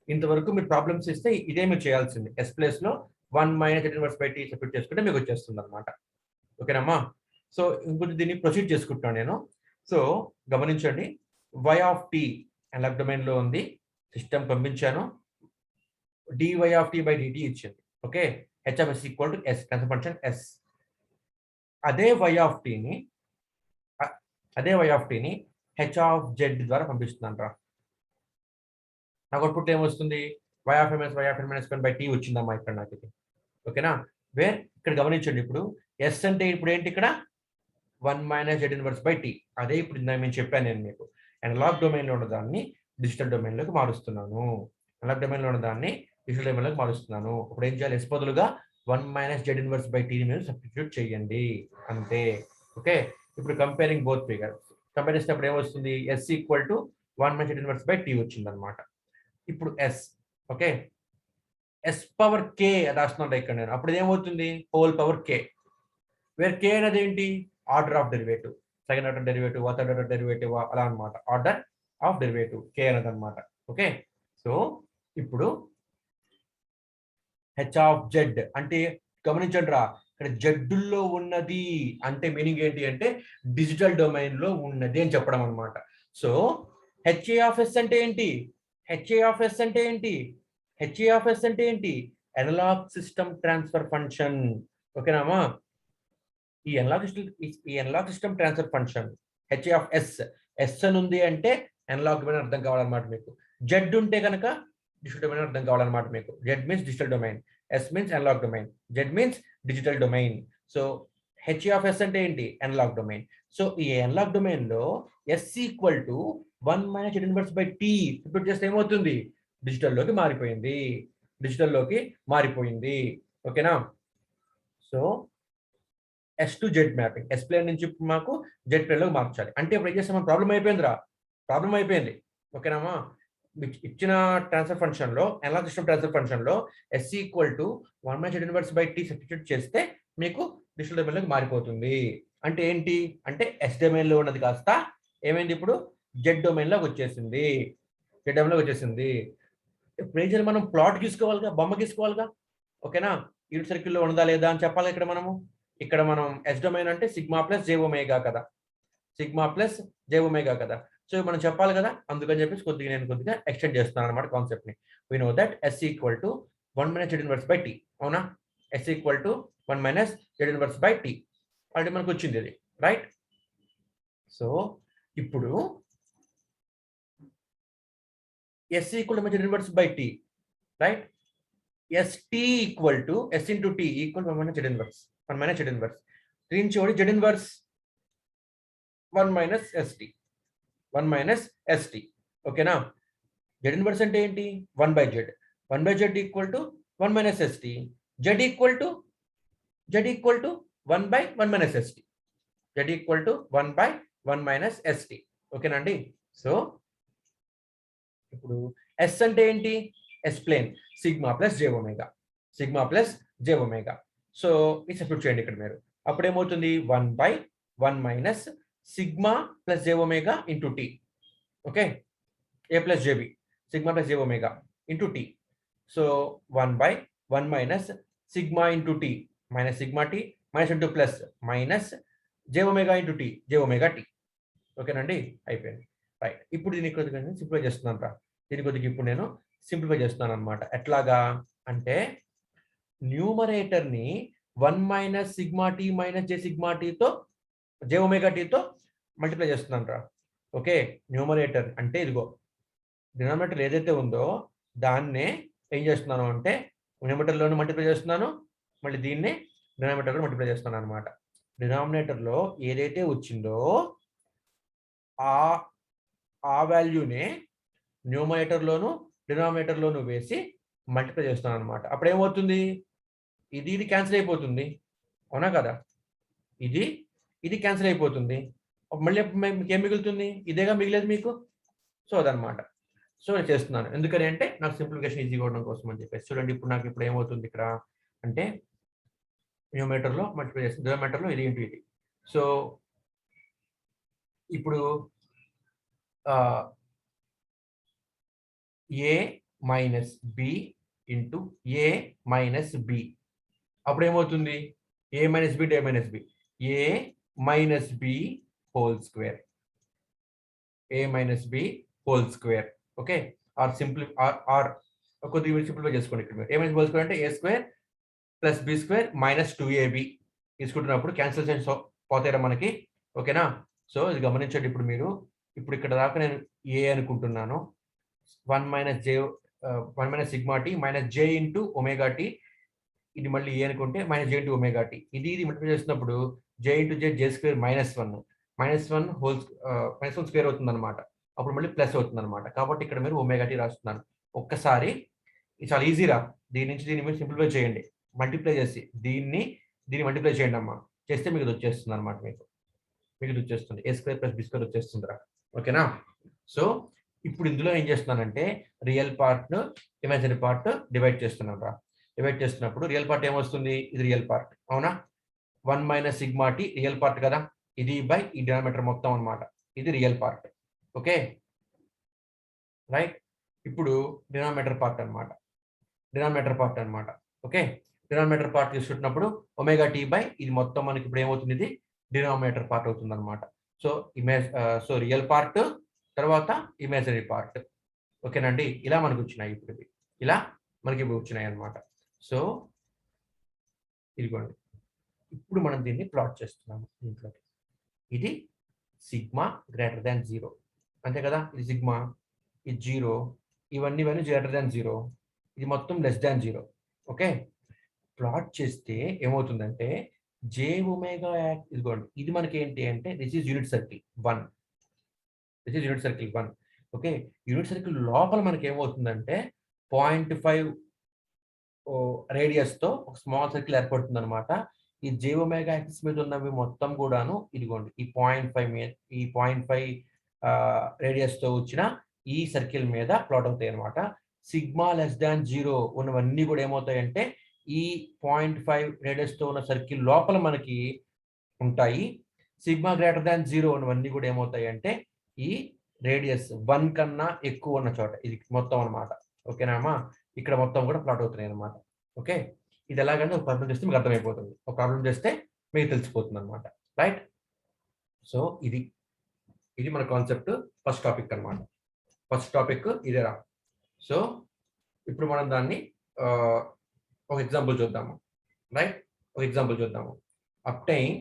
Speaker 1: ఇంతవరకు మీరు ప్రాబ్లమ్స్ ఇస్తే ఇదే మీరు చేయాల్సింది, ఎస్ ప్లేస్లో 1 minus Z inverse by tea substitute చేసుకుంటే మీకు వచ్చేస్తుంది అనమాట. ఓకేనమ్మా. సో ఇంకొంచెం దీన్ని ప్రొసీడ్ చేసుకుంటున్నాను నేను. సో గమనించండి, y of T analogue domain లో ఉంది, సిస్టమ్ పంపించాను, dy of tea by dt ఇచ్చింది. Okay, h of s equal to s, transfer function s. అదే y ఆఫ్ టీని h ఆఫ్ z ద్వారా పంపిస్తున్నాను రా. నాకు అవుట్పుట్ ఏమొస్తుంది, y of ms y of n minus 1 by t వచ్చిందమ్మా ఇక్కడ నాకు ఇది. ఓకేనా. వేర్ ఇక్కడ గమనించండి, ఇప్పుడు s అంటే ఇప్పుడు ఏంటి, ఇక్కడ 1 minus Z inverse by T. అదే ఇప్పుడు నేను చెప్పాను, నేను మీకు అనలాగ్ డొమైన్ లో ఉన్నదాన్ని డిజిటల్ డొమైన్ లోకి మారుస్తున్నాను. అనలాగ్ డొమైన్ లో ఉన్నదాన్ని డిజిటల్ డొమైన్ లోకి మారుస్తున్నాను. ఇప్పుడు ఏం చేయాలి, s బదులుగా 1 minus Z inverse by T మీరు సబ్స్టిట్యూట్ చేయండి అంతే. ఓకే, ఇప్పుడు కంపేరింగ్ బోత్ ఫిగర్స్ కంపేర్ చేసినప్పుడు ఏమొస్తుంది, s equal to 1 minus Z inverse by T వచ్చింది అనమాట. ఇప్పుడు s, okay, s power k రాస్తున్నాను ఇక్కడ నేను. అప్పుడు ఏమవుతుంది, whole power k, where k అనేది ఏంటి, order of derivative, second order derivative, third order derivative, అలా అనమాట. ఆర్డర్ ఆఫ్ డెరివేటివ్ k అనేది అనమాట. ఓకే, సో ఇప్పుడు h ఆఫ్ z అంటే గమనించండి రా, ఇక్కడ జడ్డుల్లో ఉన్నది అంటే మీనింగ్ ఏంటి అంటే డిజిటల్ డొమైన్ లో ఉన్నది అని చెప్పడం అనమాట. సో HA ఆఫ్ s అంటే ఏంటి, HA ఆఫ్ s అంటే ఏంటి, HA ఆఫ్ s అంటే ఏంటి, అనలాగ్ సిస్టమ్ ట్రాన్స్ఫర్ ఫంక్షన్. ఓకేనామా. ఈ analogue system transfer function HA of s, s అని ఉంది అంటే అనలాగ్ డొమైన్ అర్థం కావాలన్నమాట మీకు. జెడ్ ఉంటే కనుక డిజిటల్ డొమైన్ అర్థం కావాలన్నమాట మీకు. Z means digital domain, s means analog domain, Z means digital domain. So HA of s అంటే ఏంటి, అనలాగ్ డొమైన్. సో ఈ అనలాగ్ డొమైన్ లో s equal to 1 minus Z inverse by tea substitute చేస్తే ఏమవుతుంది, డిజిటల్లోకి మారిపోయింది, డిజిటల్లోకి మారిపోయింది. ఓకేనా. So S to Z mapping, S plane నుంచి మాకు జెడ్ ప్లేన్ లోకి మార్చాలి. అంటే ఇప్పుడు ఏం చేస్తాం, మన ప్రాబ్లం అయిపోయిందిరా, ప్రాబ్లం అయిపోయింది. ఓకేనామా. ఇచ్చిన ట్రాన్స్ఫర్ ఫంక్షన్ లో, అనలాగ్ సిస్టమ్ ట్రాన్స్ఫర్ ఫంక్షన్ లో s equal to 1 minus Z inverse by tea substitute చేస్తే మీకు డిజిటల్ డొమైన్ లోకి మారిపోతుంది. అంటే ఏంటి అంటే ఎస్ డొమైన్ లో ఉన్నది కాస్త ఏమైంది, ఇప్పుడు జెడ్ డొమైన్ లోకి వచ్చేసింది, జెడ్ డొమైన్ లోకి వచ్చేసింది. ఇప్పుడు మనం ప్లాట్ గీసుకోవాలిగా, బొమ్మ గీసుకోవాలిగా. ఓకేనా, యూనిట్ సర్కిల్ లో ఉన్నదా లేదా అని చెప్పాలి. ఇక్కడ మనం ఎస్ డొమైన్ అంటే సిగ్మా ప్లస్ జే ఒమేగా కదా, సిగ్మా ప్లస్ జే ఒమేగా కదా. సో మనం చెప్పాలి కదా, అందుకని చెప్పేసి నేను కొద్దిగా ఎక్స్టెండ్ చేస్తున్నాను అనమాట కాన్సెప్ట్ ని. We know that s equal to 1 minus Z inverse by T. అవునా, s equal to 1 minus Z inverse by T already మనకు వచ్చింది ఇది, రైట్. సో ఇప్పుడు s equal to Z inverse by T, right. st equal to s into T equal 1 minus Z inverse, 1 minus Z inverse. దీని చివరి Z inverse 1 minus st, 1 minus st. ఓకేనా. Z inverse అంటే ఏంటి, 1 by Z, 1 by Z equal to 1 minus st, Z equal to 1 by 1 minus st, Z equal to 1 by 1 minus st. ఓకేనండి. So ఇప్పుడు s అంటే ఏంటి, s plane, sigma plus J omega, sigma plus J omega. So ఇది substitute చేయండి ఇక్కడ మీరు. అప్పుడు ఏమవుతుంది, 1 by 1 minus sigma plus J omega into T. Okay, A plus J B, sigma plus J omega into T. So 1 by 1 minus sigma into T minus sigma T minus into plus minus J omega into T, J omega T. ఓకేనండి, అయిపోయింది, right. ఇప్పుడు దీన్ని కొద్దిగా simplify చేస్తున్నాను రా, దీని కొద్దిగా ఇప్పుడు నేను సింప్లిఫై చేస్తున్నాను అనమాట. ఎట్లాగా అంటే న్యూమరేటర్ ని 1 మైనస్ సిగ్మా టీ మైనస్ జే సిగ్మా టీతో జే ఒమేగా టీతో మల్టిప్లై చేస్తున్నాను రా. ఓకే, న్యూమరేటర్ అంటే ఇదిగో డినామినేటర్ ఏదైతే ఉందో దాన్నే ఏం చేస్తున్నాను అంటే న్యూమరేటర్లోనే మల్టిప్లై చేస్తున్నాను, మళ్ళీ దీన్నే డినామినేటర్లో మల్టిప్లై చేస్తున్నాను అనమాట. డినామినేటర్లో ఏదైతే వచ్చిందో ఆ వాల్యూనే న్యూమరేటర్లోను డినామినేటర్లోను వేసి మల్టిప్లై చేస్తున్నాను అనమాట. అప్పుడు ఏమవుతుంది, ఇది క్యాన్సిల్ అయిపోతుంది, అవునా కదా, ఇది క్యాన్సిల్ అయిపోతుంది. మళ్ళీ మీకు ఏం మిగులుతుంది, ఇదేగా మిగిలేదు మీకు. సో అదనమాట. సో నేను చేస్తున్నాను ఎందుకని అంటే నాకు సింప్లిఫికేషన్ ఈజీగా ఉండడం కోసం అని చెప్పేసి. చూడండి ఇప్పుడు నాకు ఇప్పుడు ఏమవుతుంది ఇక్కడ అంటే న్యూమరేటర్లో మల్టిప్లై చేస్తుంది, డినామినేటర్లో ఇది ఇంటూ ఇది. సో ఇప్పుడు a minus b into a minus b అప్పుడు ఏమవుతుంది ఏ మైనస్ బి డే minus b a minus b whole square a minus b whole square okay or simply or కొద్దిగా సింప్లిఫై చేసుకోండి ఇక్కడ ఏ మైనస్ హోల్ స్క్వేర్ అంటే a square plus B square minus 2ab తీసుకుంటున్నప్పుడు cancel చేసి పోతారా మనకి ఓకేనా సో ఇది గమనించండి ఇప్పుడు మీరు ఇప్పుడు ఇక్కడ దాకా నేను ఏ అనుకుంటున్నాను 1 minus sigma T minus J into omega T ఇది మళ్ళీ ఏ అనుకుంటే minus J into omega T ఇది మల్టిప్లై చేసినప్పుడు J into J square -1 whole -1 square అవుతుంది అనమాట అప్పుడు మళ్ళీ ప్లస్ అవుతుంది అనమాట కాబట్టి ఇక్కడ మీరు ఒమేగా టీ రాస్తున్నాను ఒక్కసారి ఇది చాలా ఈజీరా దీని నుంచి దీన్ని మీరు సింప్లిఫై చేయండి మల్టిప్లై చేసి దీన్ని మల్టిప్లై చేయండి అమ్మా చేస్తే మీకు ఇది వచ్చేస్తుంది అనమాట మీకు ఇది వచ్చేస్తుంది ఏ స్క్వేర్ ప్లస్ బి స్క్వేర్ వచ్చేస్తుందిరా ఓకేనా సో ఇప్పుడు ఇందులో ఏం చేస్తున్నానంటే real part imaginary part divide చేస్తున్నాను రా డివైడ్ చేస్తున్నప్పుడు రియల్ పార్ట్ ఏమొస్తుంది ఇది రియల్ పార్ట్ అవునా 1 minus sigma T real part కదా ఇది బై ఈ డినామినేటర్ మొత్తం అన్నమాట ఇది రియల్ పార్ట్ ఓకే రైట్ ఇప్పుడు డినామినేటర్ పార్ట్ అన్నమాట ఓకే డినామినేటర్ పార్ట్ తీసుకుంటున్నప్పుడు ఒమేగా టీ బై ఇది మొత్తం మనకి ఇప్పుడు ఏమవుతుంది ఇది డినామినేటర్ పార్ట్ అవుతుంది అనమాట సో రియల్ పార్ట్ తర్వాత ఇమాజినరీ పార్ట్ ఓకేనండి ఇలా మనకు వచ్చినాయి ఇప్పుడు ఇలా మనకి వచ్చినాయి అనమాట సో ఇదిగోండి ఇప్పుడు మనం దీన్ని ప్లాట్ చేస్తున్నాము దీంట్లో ఇది సిగ్మా గ్రేటర్ దాన్ 0 అంతే కదా ఇది సిగ్మా ఇది 0 ఇవన్నీ గ్రేటర్ దాన్ 0 ఇది మొత్తం లెస్ దాన్ 0 ఓకే ప్లాట్ చేస్తే ఏమవుతుందంటే జే ఒమేగా ఇదిగోండి ఇది మనకి ఏంటి అంటే this is unit circle 1 okay unit circle లోపల మనకి ఏమవుతుందంటే 0.5 రేడియస్ తో ఒక స్మాల్ సర్కిల్ ఏర్పడుతుంది అనమాట ఈ జే ఒమేగా యాక్సిస్ మీద ఉన్నవి మొత్తం కూడాను ఇదిగోండి ఈ 0.5 రేడియస్ తో వచ్చిన ఈ సర్కిల్ మీద ప్లాట్ అవుతాయి అనమాట సిగ్మా లెస్ దాన్ 0 ఉన్నవన్నీ కూడా ఏమవుతాయంటే ఈ 0.5 రేడియస్ తో ఉన్న సర్కిల్ లోపల మనకి ఉంటాయి సిగ్మా గ్రేటర్ దాన్ 0 ఉన్నవన్నీ కూడా ఏమవుతాయి అంటే ఈ రేడియస్ 1 కన్నా ఎక్కువ ఉన్న చోట ఇది మొత్తం అనమాట ఓకేనామా ఇక్కడ మొత్తం కూడా ప్లాట్ అవుతున్నాయి అనమాట ఓకే ఇది ఎలాగంటే ఒక ప్రాబ్లం చేస్తే మీకు అర్థమైపోతుంది ఒక ప్రాబ్లం చేస్తే మీకు తెలిసిపోతుంది అనమాట రైట్ సో ఇది మన కాన్సెప్ట్ ఫస్ట్ టాపిక్ అనమాట ఫస్ట్ టాపిక్ ఇదేరా సో ఇప్పుడు మనం దాన్ని ఒక ఎగ్జాంపుల్ చూద్దాము రైట్ ఒక ఎగ్జాంపుల్ చూద్దాము obtain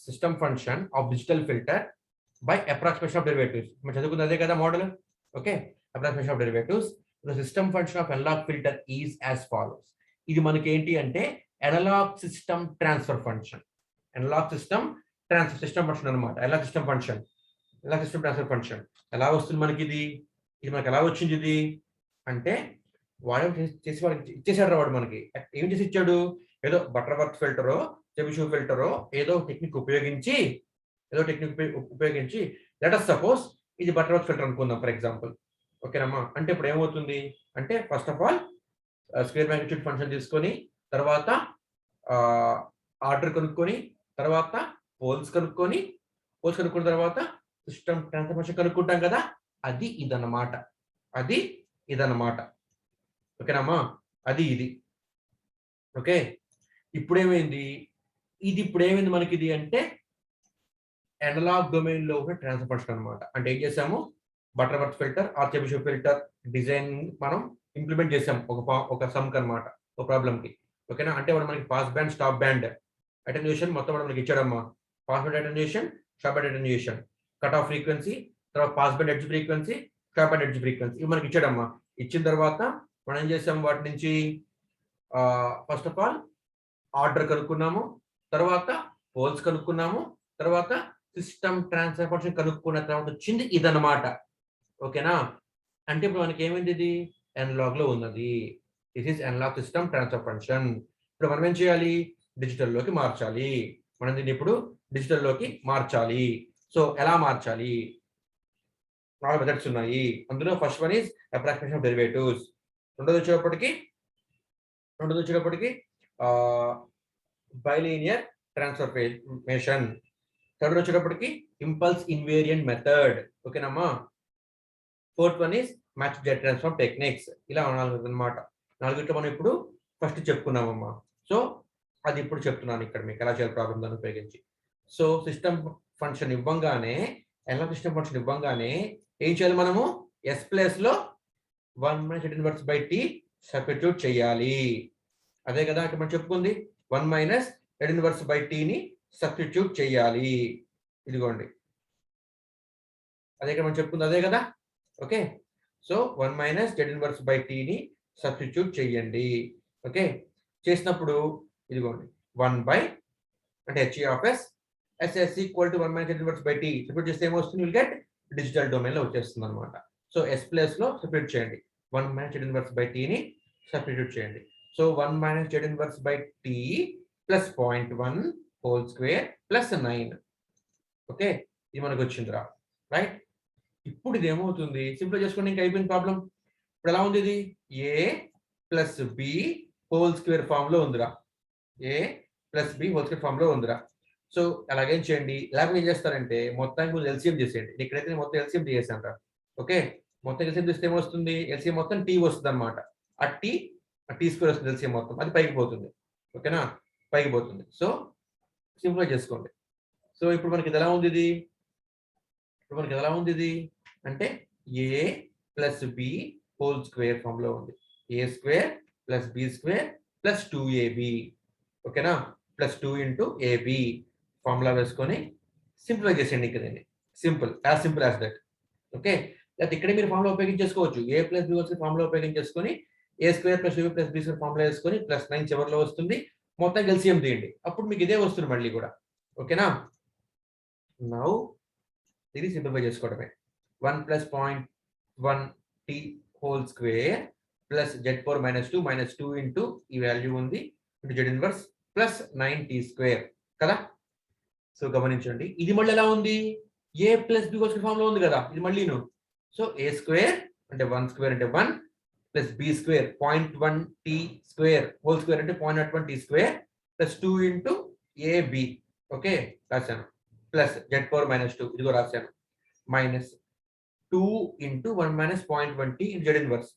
Speaker 1: system function of digital filter by approximation of derivatives మనం చదువుకుంది అదే కదా model okay approximation of derivatives the system function of analog filter is as follows ఇది మనకి ఏంటి అంటే analog system transfer function function అనమాట అనలాగ్ సిస్టమ్ ట్రాన్స్ఫర్ ఫంక్షన్ ఎలా వస్తుంది మనకి ఇది మనకి ఎలా వచ్చింది ఇది అంటే వాడు చేసి వాడికి ఇచ్చేసాడు వాడు మనకి ఏం చేసి ఇచ్చాడు ఏదో బటర్వర్త్ ఫిల్టరో చెబిషూ ఫిల్టరో ఏదో టెక్నిక్ ఉపయోగించి లెట్ us సపోజ్ ఇది బటర్వర్త్ ఫిల్టర్ అనుకుందాం ఫర్ ఎగ్జాంపుల్ ఓకేనమ్మా అంటే ఇప్పుడు ఏమవుతుంది అంటే first of all square magnitude function తీసుకొని తర్వాత ఆర్డర్ కనుక్కొని తర్వాత పోల్స్ కనుక్కున్న తర్వాత సిస్టమ్ ట్రాన్స్ఫర్ ఫంక్షన్ కనుక్కుంటాం కదా అది ఇదన్నమాట ఓకేనమ్మా అది ఇది ఓకే ఇప్పుడు ఏమైంది మనకి ఇది అంటే అనలాగ్ డొమైన్ లో ఉన్న ట్రాన్స్ఫర్ ఫంక్షన్ అనమాట అంటే ఏం చేసాము Butterworth filter or Chebyshev filter design మనం ఇంప్లిమెంట్ చేసాం ఒక సమ్ అనమాట ఒక ప్రాబ్లం కి ఓకేనా అంటే మనకి pass band stop band attenuation మొత్తం మనకి ఇచ్చాడమ్మా pass band attenuation stop band attenuation cut off frequency తర్వాత pass band edge frequency stop band edge frequency ఇవి మనకి ఇచ్చాడమ్మా ఇచ్చిన తర్వాత మనం ఏం చేసాం వాటి నుంచి ఫస్ట్ ఆఫ్ ఆల్ ఆర్డర్ కనుక్కున్నాము తర్వాత పోల్స్ కనుక్కున్నాము తర్వాత సిస్టమ్ ట్రాన్స్ఫర్ ఫంక్షన్ కనుక్కున్న తర్వాత వచ్చింది ఇదన్నమాట ఓకేనా అంటే ఇప్పుడు మనకి ఏమైంది ఇది అనలాగ్ లో ఉన్నది this is analog system transfer function ఇప్పుడు మనం ఏం చేయాలి డిజిటల్ లోకి మార్చాలి మనం దీన్ని ఇప్పుడు డిజిటల్ లోకి మార్చాలి సో ఎలా మార్చాలి 4 మెథడ్స్ ఉన్నాయి అందులో first one is approximation of derivatives రెండోది వచ్చేటప్పటికి బైలీనియర్ ట్రాన్స్ఫర్మేషన్ థర్డ్ వచ్చేటప్పటికి ఇంపల్స్ ఇన్వేరియంట్ మెథడ్ ఓకేనమ్మా fourth one is match jet transform techniques ఇలా 4 అనమాట 4 మనం ఇప్పుడు ఫస్ట్ చెప్పుకున్నామమ్మా సో అది ఇప్పుడు చెప్తున్నాను ఇక్కడ మీకు ఎలా చేయాలి ప్రాబ్లం దాన్ని ఉపయోగించి. సో సిస్టమ్ ఫంక్షన్ ఇవ్వంగానే సిస్టమ్ ఫంక్షన్ ఇవ్వంగానే ఏం చేయాలి మనము ఎస్ ప్లేస్లో 1 - z inverse by tea substitute చేయాలి. అదే కదా ఇక్కడ మనం చెప్పుకుంది 1 - z ఇన్వర్స్ బై టీని సబ్స్టిట్యూట్ చేయాలి. ఇదిగోండి అదే ఇక్కడ మనం చెప్పుకుంది అదే కదా. Okay so 1 - z inverse by టీని సబ్స్టిట్యూట్ చేయండి. ఓకే చేసినప్పుడు ఇదిగోండి 1 బై అంటే h of s s equal to 1 - z inverse by tea substitute చేస్తే ఏమొస్తుంది విల్ గెట్ డిజిటల్ డొమైన్ లో వచ్చేస్తుంది అనమాట. సో s ప్లేస్ లో సబ్స్టిట్యూట్ చేయండి 1 - z ఇన్వర్స్ బై టీని సబ్స్టిట్యూట్ చేయండి. So 1 - z inverse by T plus 0.1 whole square plus 9. Okay ఇది మనకు వచ్చిందిరా రైట్. ఇప్పుడు ఇది ఏమవుతుంది సింపుల్ చేసుకోండి ఇంకా అయిపోయింది ప్రాబ్లం. ఇప్పుడు ఎలా ఉంది ఇది a plus b whole square form లో ఉందిరా. A plus b whole square form లో ఉందిరా. సో అలాగేం చేయండి లేకపోతే ఏం చేస్తారంటే మొత్తానికి కొంచెం ఎల్సిఎం చేసేయండి. ఇక్కడైతే మొత్తం ఎల్సిఎం చేసాను రా. ఓకే మొత్తం ఎల్సిఎం చేస్తే ఏమొస్తుంది ఎల్సిఎం మొత్తం టీ వస్తుంది అనమాట. ఆ టీ స్క్వేర్ వస్తుంది ఎల్సిఎం మొత్తం అది పైకి పోతుంది. ఓకేనా పైకి పోతుంది. సో సింపుల్ చేసుకోండి. సో ఇప్పుడు మనకి ఇది ఎలా ఉంది ఇది అంటే a plus b whole square form లో ఉంది. A square plus B square plus 2ab. ఓకేనా ప్లస్ 2 ఇంటూ ఏబి ఫార్ములా వేసుకొని సింప్లిఫై చేసేయండి ఇక్కడ దీన్ని. Simple as that. ఓకే లేకపోతే ఇక్కడ మీరు ఫార్ములా ఉపయోగించేసుకోవచ్చు. ఏ ప్లస్ బి వచ్చి ఫార్ములా ఉపయోగించేసుకొని a square plus b plus B square formula వేసుకొని ప్లస్ 9 చివరిలో వస్తుంది. మొత్తం ఎల్సిఎం తీయండి అప్పుడు మీకు ఇదే వస్తుంది మళ్ళీ కూడా. ఓకేనా నౌ ఇది సింప్లిఫై చేసుకోవడమే 1 plus 0.1 t whole square plus z power -2 into ఈ వాల్యూ ఉంది into z inverse plus 9t square కదా. సో గమనించండి ఇది మళ్ళీ ఎలా ఉంది a plus b whole square form లో ఉంది కదా ఇది మళ్ళీను. సో ఏ స్క్వేర్ అంటే 1 స్క్వేర్ అంటే 1 plus B square 0.1 T square whole square అంటే 0.1 T square plus 2 into A B. Okay రాశాను ప్లస్ z పవర్ -2 ఇదిగో రాశాను minus 2 into 1 minus 0.1 T z inverse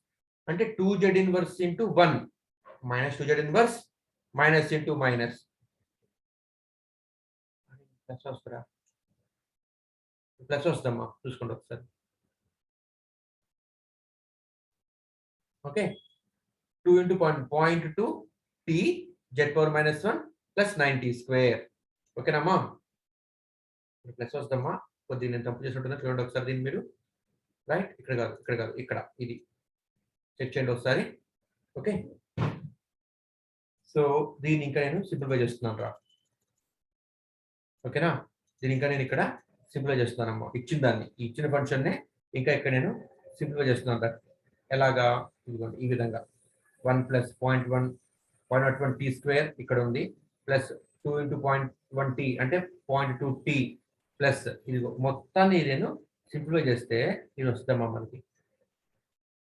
Speaker 1: అంటే 2z inverse into 1 minus 2z inverse minus into minus plus వస్తుందా plus వస్తుందమ్మా చూసుకోండి ఒకసారి. Okay 2 into 0.2 T z power -1 plus 9t square. ఓకేనమ్మా plus వస్తుందమ్మా కొద్దిగా నేను తప్పు చేసినట్టున్నా చూడండి ఒకసారి దీన్ని మీరు. రైట్ ఇక్కడ కాదు ఇక్కడ ఇది చెక్ చేయండి ఒకసారి. ఓకే సో దీన్ని ఇంకా నేను సింప్లిఫై చేస్తున్నాను రా. ఓకేనా దీని ఇంకా నేను ఇక్కడ సింప్లిఫై చేస్తున్నానమ్మా ఇచ్చిన ఫంక్షన్నే ఇంకా ఇక్కడ నేను సింప్లిఫై చేస్తున్నాను రా. ఎలాగా ఇదిగోండి ఈ విధంగా 1 ప్లస్ 0.1 టీ స్క్వేర్ ఇక్కడ ఉంది ప్లస్ 2 ఇంటూ 0.1 టీ అంటే 0.2 టీ ప్లస్ ఇదిగో మొత్తాన్ని నేను సింప్లిఫై చేస్తే ఇది వస్తుందమ్మా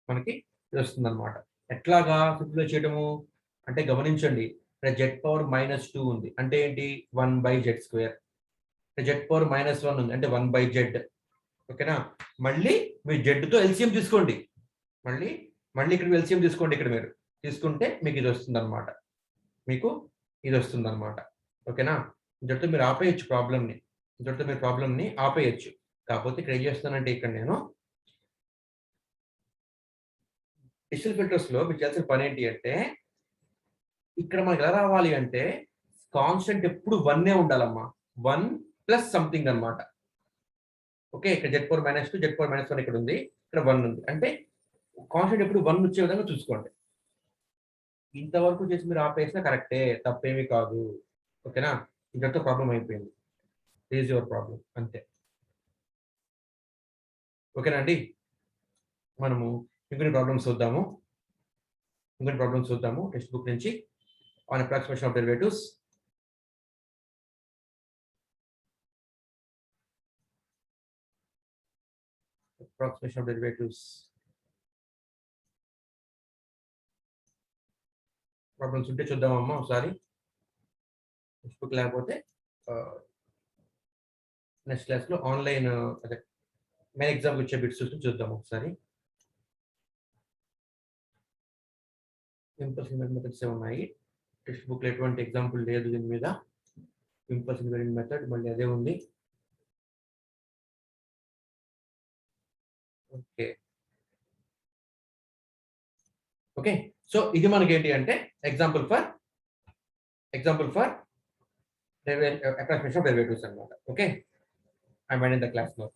Speaker 1: మనకి ఇది వస్తుంది అనమాట. ఎట్లాగా సింప్లిఫై చేయడము అంటే గమనించండి ఇక్కడ z పవర్ -2 ఉంది అంటే ఏంటి 1/z స్క్వేర్. z పవర్ -1 ఉంది అంటే 1/z. ఓకేనా మళ్ళీ మీరు z తో ఎల్సిఎం తీసుకోండి. మళ్ళీ ఇక్కడ ఎల్సిఎం తీసుకోండి. ఇక్కడ మీరు తీసుకుంటే మీకు ఇది వస్తుంది అనమాట. ఓకేనా ఇంతటితో మీరు ఆపేయచ్చు ప్రాబ్లమ్ని ఆపేయచ్చు. కాకపోతే ఇక్కడ ఏం చేస్తానంటే ఇక్కడ నేను డిజిటల్ ఫిల్టర్స్ లో మీరు చేయాల్సిన పని ఏంటి అంటే ఇక్కడ మనకి ఎలా రావాలి అంటే కాన్స్టెంట్ ఎప్పుడు 1 ఉండాలమ్మా. 1 ప్లస్ సంథింగ్ అనమాట. ఓకే ఇక్కడ z పవర్ -2 z పవర్ -1 ఇక్కడ ఉంది ఇక్కడ 1 ఉంది అంటే కాన్స్టెంట్ ఎప్పుడు 1 వచ్చే విధంగా చూసుకోండి. ఇంతవరకు చేసి మీరు ఆపేసినా కరెక్టే తప్పేమీ కాదు. ఓకేనా ఇంతటితో ప్రాబ్లం అయిపోయింది. ఈజ్ యువర్ ప్రాబ్లం అంతే. ఓకేనా అండి మనము ఇంకొన్ని ప్రాబ్లమ్స్ చూద్దాము టెక్స్ట్ బుక్ నుంచి on approximation of derivatives. Problems ఉంటే చూద్దామమ్మా ఒకసారి. టెక్స్ట్ బుక్ లేకపోతే నెక్స్ట్ క్లాస్లో ఆన్లైన్ అదే మెయిన్ ఎగ్జామ్ వచ్చే బిట్స్ చూద్దాం ఒకసారి. సింపుల్ మెథడ్స్ ఉన్నాయి టెక్స్ట్ బుక్ లో ఎటువంటి ఎగ్జాంపుల్ లేదు దీని మీద. ఇంపల్స్ ఇన్వేరింగ్ మెథడ్ మళ్ళీ అదే ఉంది. ఓకే ఓకే, సో ఇది మనకి ఏంటి అంటే example for approximation of derivatives అన్నమాట. Okay, I mind in the class note.